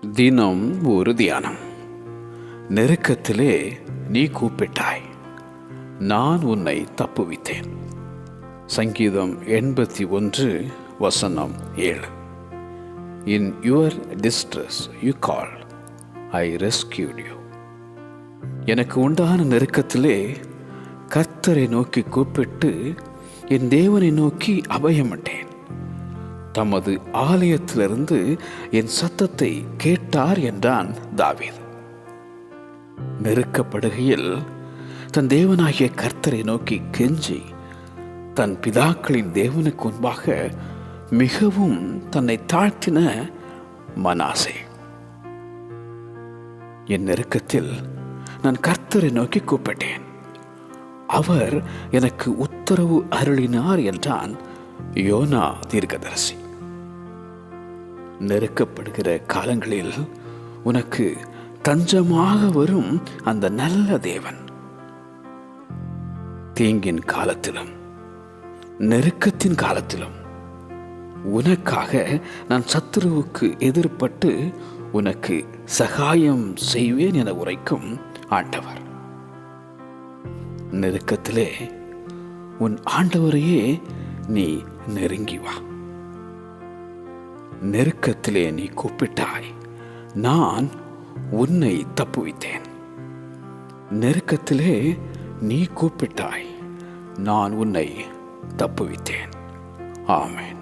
தினம் ஒரு தியானம். நெருக்கத்திலே நீ கூப்பிட்டாய், நான் உன்னை தப்புவித்தேன். சங்கீதம் 81:7. In your distress you called, I rescued you. எனக்கு உண்டான நெருக்கத்திலே கர்த்தரை நோக்கி கூப்பிட்டு என் தேவனை நோக்கி அபயமிட்டேன். தமது ஆலயத்திலிருந்து என் சத்தத்தை கேட்டார் என்றான் தாவீது. நெருக்கப்படுகையில் தன் தேவனாகிய கர்த்தரை நோக்கி கெஞ்சி தன் பிதாக்களின் தேவனுக்கு முன்பாக மிகவும் தன்னை தாழ்த்தின மனாசே. என் நெருக்கத்தில் நான் கர்த்தரை நோக்கி கூப்பிட்டேன், அவர் எனக்கு உத்தரவு அருளினார் என்றான் யோனா தீர்க்கதரிசி. நெருக்கப்படுகிற காலங்களில் உனக்கு தஞ்சமாக வரும் அந்த நல்ல தேவன், தீங்கின் காலத்திலும் நெருக்கத்தின் காலத்திலும் உனக்காக நான் சத்துருவுக்கு எதிர்பட்டு உனக்கு சகாயம் செய்வேன் என உரைக்கும் ஆண்டவர். நெருக்கத்திலே உன் ஆண்டவரையே நீ நெருங்கி வா. நெருக்கத்திலே நீ கூப்பிட்டாய், நான் உன்னை தப்புவித்தேன். நெருக்கத்திலே நீ கூப்பிட்டாய், நான் உன்னை தப்புவித்தேன். ஆமென்.